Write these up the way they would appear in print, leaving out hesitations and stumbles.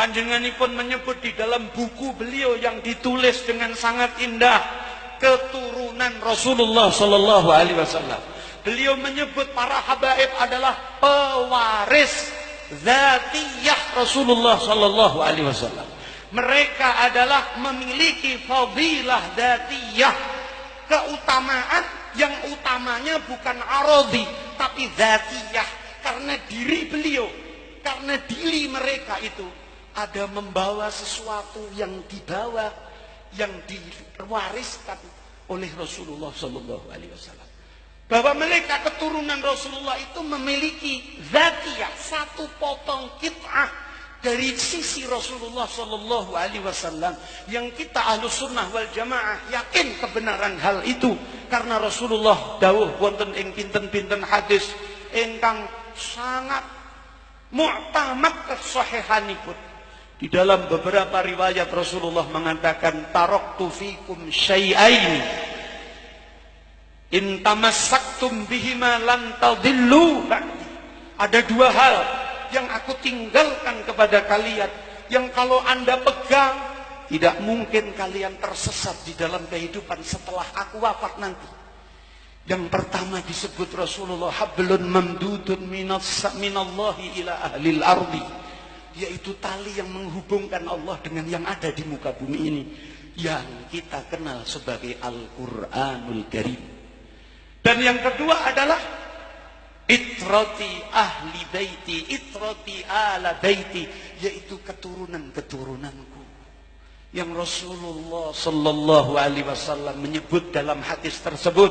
Panjenenganipun menyebut di dalam buku beliau yang ditulis dengan sangat indah, keturunan Rasulullah sallallahu alaihi wasallam. Beliau menyebut para habaib adalah pewaris dzatiyah Rasulullah sallallahu alaihi wasallam. Mereka adalah memiliki fadilah dzatiyah, keutamaan yang utamanya bukan arodi tapi dzatiyah, karena diri beliau, karena diri mereka itu ada membawa sesuatu yang dibawa, yang diwariskan oleh Rasulullah sallallahu alaihi wasallam. Bahwa mereka keturunan Rasulullah itu memiliki zatiyah, satu potong kit'ah dari sisi Rasulullah sallallahu alaihi wasallam, yang kita Ahlus Sunnah wal Jamaah yakin kebenaran hal itu, karena Rasulullah dawuh wonten ing pinten-pinten hadis ingkang sangat mu'tamad kesahihanipun. Di dalam beberapa riwayat Rasulullah mengatakan, taraktu fikum syai'ain in tamassaktum bihima lan tadillu. Ada dua hal yang aku tinggalkan kepada kalian, yang kalau Anda pegang tidak mungkin kalian tersesat di dalam kehidupan setelah aku wafat nanti. Yang pertama disebut Rasulullah, hablun mamdudun minallahi ila ahlil ardi, yaitu tali yang menghubungkan Allah dengan yang ada di muka bumi ini, yang kita kenal sebagai Al-Quranul Karim. Dan yang kedua adalah itrati ahli baiti, itrati ala baiti, yaitu keturunan-keturunanku, yang Rasulullah sallallahu alaihi wasallam menyebut dalam hadis tersebut,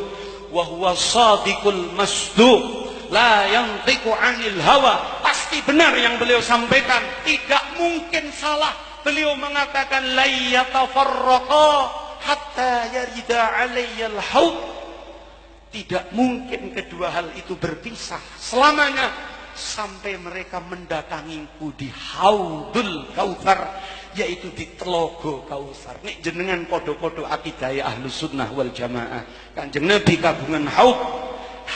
wa huwa shadiqul masduq la yantiqu 'anil hawa. Pasti benar yang beliau sampaikan, tidak mungkin salah. Beliau mengatakan la yatafarraqa hatta yarida 'alayyal haud. Tidak mungkin kedua hal itu berpisah selamanya sampai mereka mendatangiku di Haudul Kautsar, yaitu di Telaga Kautsar. Nek jenengan podo-podo akidah Ahlus Sunnah wal Jamaah, Kanjeng Nabi kagungan haud.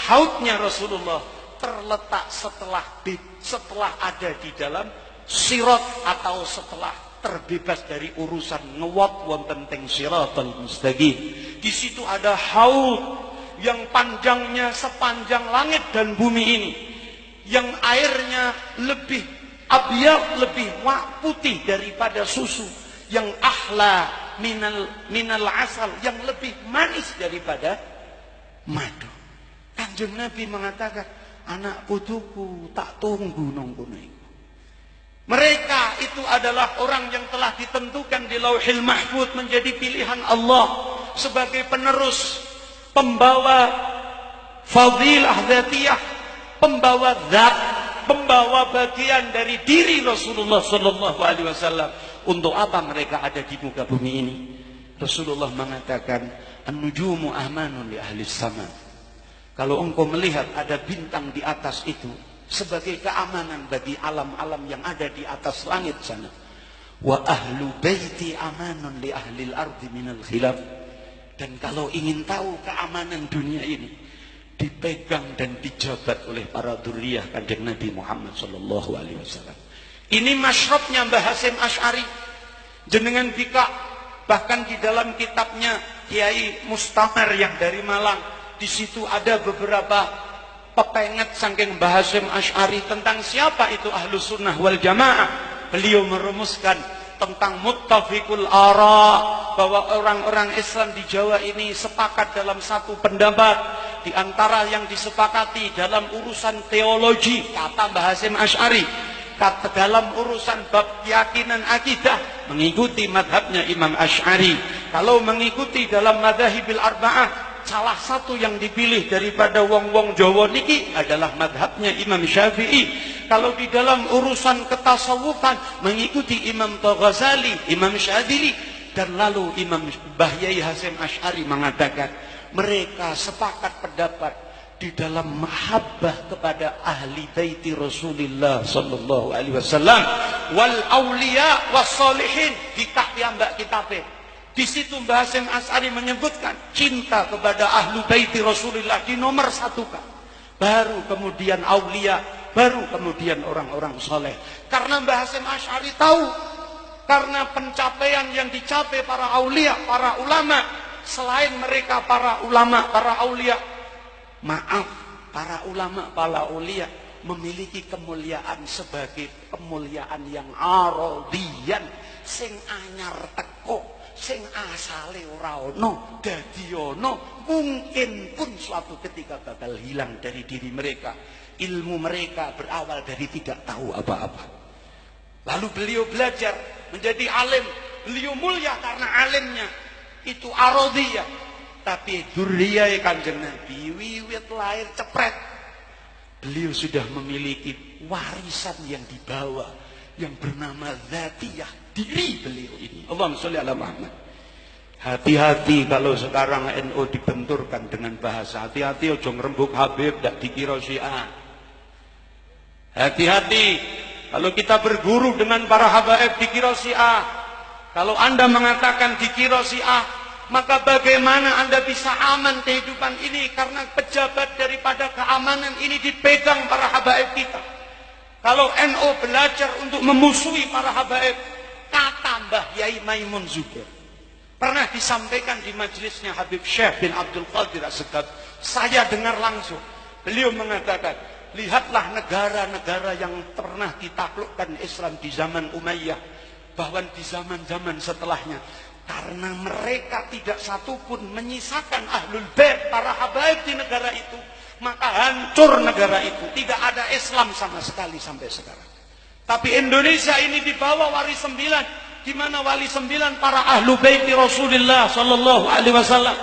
Haudnya Rasulullah terletak setelah ada di dalam sirat, atau setelah terbebas dari urusan ngewat wonten teng siratal mustaqim. Di situ ada haud yang panjangnya sepanjang langit dan bumi ini, yang airnya lebih abyad, lebih putih daripada susu, yang ahla minal asal, yang lebih manis daripada madu. Kanjeng Nabi mengatakan, anak putuku tak tunggu nongkono. Mereka itu adalah orang yang telah ditentukan di Lauhil Mahfuz menjadi pilihan Allah sebagai penerus, pembawa fadilah dzatiyah, pembawa zat, pembawa bagian dari diri Rasulullah sallallahu alaihi wasallam. Untuk apa mereka ada di muka bumi ini? Rasulullah mengatakan, an-nujumu amanun li ahli sama. Kalau engkau melihat ada bintang di atas itu sebagai keamanan bagi alam-alam yang ada di atas langit sana. Wa ahlu baiti amanun li ahlil ardi minal khilaf. Dan kalau ingin tahu keamanan dunia ini, dipegang dan dijabat oleh para dzurriyyah Kanjeng Nabi Muhammad sallallahu alaihi wasallam. Ini masyrabnya Mbah Hasyim Asy'ari. Jenengan bika bahkan di dalam kitabnya Kiai Mustamar yang dari Malang, di situ ada beberapa pepenget saking Mbah Hasyim Asy'ari tentang siapa itu Ahlus Sunnah wal Jamaah. Beliau merumuskan tentang muttafiqul ara, bahwa orang-orang Islam di Jawa ini sepakat dalam satu pendapat. Di antara yang disepakati dalam urusan teologi, kata Mbah Hasyim Asy'ari, kata dalam urusan bab keyakinan akidah, mengikuti madhabnya Imam Asy'ari. Kalau mengikuti dalam madhahibil arba'ah, salah satu yang dipilih daripada wong-wong Jawa niki adalah madhabnya Imam Syafi'i. Kalau di dalam urusan ketasawufan, mengikuti Imam Ghazali, Imam Syadzili. Dan lalu Imam Mbah Yai Hasyim Asy'ari mengatakan, mereka sepakat pendapat di dalam mahabbah kepada ahli baiti Rasulullah sallallahu alaihi wasallam wal auliya was solihin. Kitab mbak kitabe di situ Mbah Hasyim Asy'ari menyebutkan cinta kepada ahlu baiti Rasulullah di nomor satu kan. Baru kemudian aulia, baru kemudian orang-orang soleh. Karena Mbah Hasyim Asy'ari tahu, karena pencapaian yang dicapai para aulia, para ulama, selain mereka para ulama, para aulia, maaf, para ulama, para aulia memiliki kemuliaan sebagai kemuliaan yang arodian, sing anyar teko, sing asale ora ono, dadi ono, mungkin pun suatu ketika bakal hilang dari diri mereka. Ilmu mereka berawal dari tidak tahu apa-apa. Lalu beliau belajar menjadi alim. Beliau mulia karena alimnya itu arodiyah. Tapi dzurriyyah Kanjeng Nabi wiwit lahir cepret, beliau sudah memiliki warisan yang dibawa yang bernama dzatiyah, diri beliau ini. Allahumma sholli ala Muhammad. Hati-hati kalau sekarang NU dibenturkan dengan bahasa. Hati-hati ojo ngrembug Habib ndak dikira Syiah. Hati-hati kalau kita berguru dengan para habaib dikira Syiah. Kalau Anda mengatakan dikira Syiah, maka bagaimana Anda bisa aman kehidupan ini? Karena pejabat daripada keamanan ini dipegang para habaib kita. Kalau NU belajar untuk memusuhi para habaib, kata Mbah Yai Maimun Zubair, pernah disampaikan di majelisnya Habib Syekh bin Abdul Qadir As-Segaf, saya dengar langsung. Beliau mengatakan, lihatlah negara-negara yang pernah ditaklukkan Islam di zaman Umayyah, bahwa di zaman-zaman setelahnya, karena mereka tidak satupun menyisakan ahlul bait, para habaib di negara itu, maka hancur negara itu. Tidak ada Islam sama sekali sampai sekarang. Tapi Indonesia ini dibawa wali 9, di mana wali 9 para ahlu bait Rasulullah sallallahu alaihi wasallam.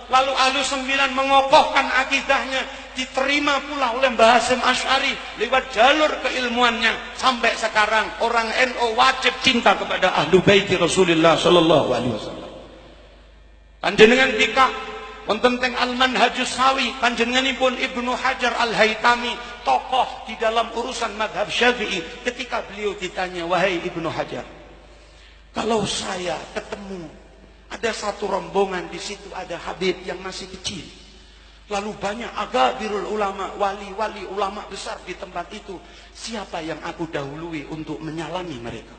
Lalu ahlu 9 mengokohkan akidahnya, diterima pula oleh Mbah Hasyim Asy'ari lewat jalur keilmuannya. Sampai sekarang orang NU wajib cinta kepada ahlu bait Rasulullah sallallahu alaihi wasallam. Panjenengan dika wonten teng Al-Manhajus Sawi, panjenenganipun Ibnu Hajar Al-Haytami, tokoh di dalam urusan mazhab Syafi'i. Ketika beliau ditanya, wahai Ibnu Hajar, kalau saya ketemu ada satu rombongan, di situ ada Habib yang masih kecil, lalu banyak agabirul ulama, wali-wali ulama besar di tempat itu, siapa yang aku dahului untuk menyalami mereka?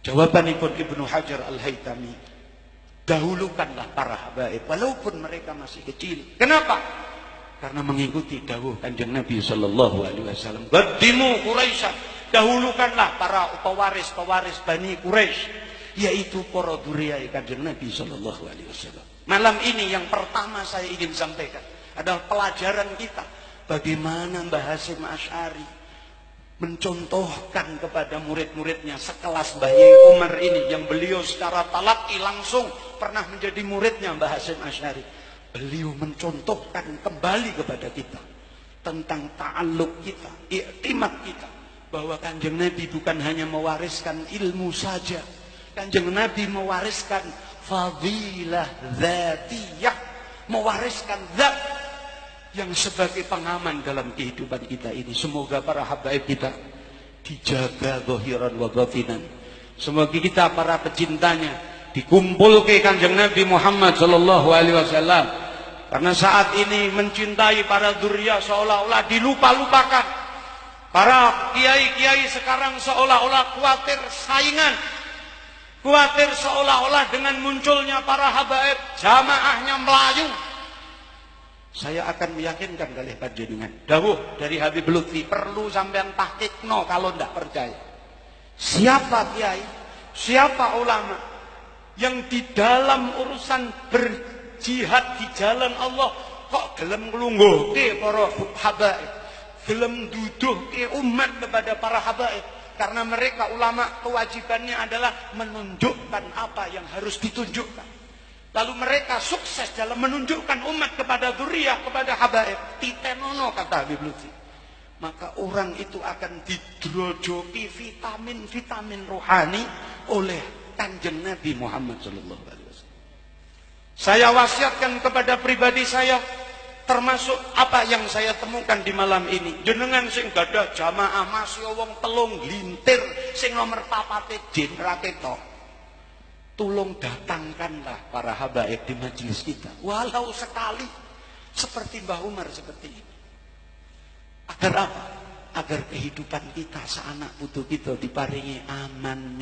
Jawabanipun Ibnu Hajar Al-Haytami, dahulukanlah para habaib walaupun mereka masih kecil. Kenapa? Karena mengikuti dawuh Kanjeng Nabi sallallahu alaihi wasallam, qaddimu Quraisy, dahulukanlah para pewaris-pewaris Bani Quraisy, yaitu para dzurriyyah Kanjeng Nabi sallallahu alaihi wasallam. Malam ini yang pertama saya ingin sampaikan adalah pelajaran kita bagaimana Mbah Hasyim Asy'ari mencontohkan kepada murid-muridnya sekelas Mbah Yai Umar ini, yang beliau secara talaqi langsung pernah menjadi muridnya Mbah Hasyim Asy'ari. Beliau mencontohkan kembali kepada kita tentang ta'alluq kita, i'timad kita, bahwa Kanjeng Nabi bukan hanya mewariskan ilmu saja, Kanjeng Nabi mewariskan fadilah dzatiyah, mewariskan zat yang sebagai pengaman dalam kehidupan kita ini. Semoga para habaib kita dijaga zahiran wa batinan. Semoga kita para pecintanya dikumpul ke Kanjeng Nabi Muhammad sallallahu alaihi wasallam. Karena saat ini mencintai para dzurriyyah seolah-olah dilupa-lupakan. Para kiai-kiai sekarang seolah-olah khawatir saingan, khawatir seolah-olah dengan munculnya para habaib jamaahnya melayu. Saya akan meyakinkan kalian panjenengan, dawuh dari Habib Lutfi perlu sampean tahqiqno kalau tidak percaya. Siapa kiai, siapa ulama yang di dalam urusan berjihad di jalan Allah kok gelem nglungguhke para habaib, gelem duduhke umat kepada para habaib? Karena mereka ulama kewajibannya adalah menunjukkan apa yang harus ditunjukkan. Lalu mereka sukses dalam menunjukkan umat kepada dzurriyyah, kepada habaib. Titenono kata Habib Lutfi. Maka orang itu akan didrojoki vitamin-vitamin rohani oleh Kanjeng Nabi Muhammad sallallahu alaihi wasallam. Saya wasiatkan kepada pribadi saya, termasuk apa yang saya temukan di malam ini. Jenengan sing gadah jamaah masih wong telung glintir sing nomor papate jin ra ketok. Tolong datangkanlah para habaib di majelis kita, walau sekali, seperti Mbah Umar seperti ini. Agar apa? agar kehidupan kita, seanak putu kita diparingi aman,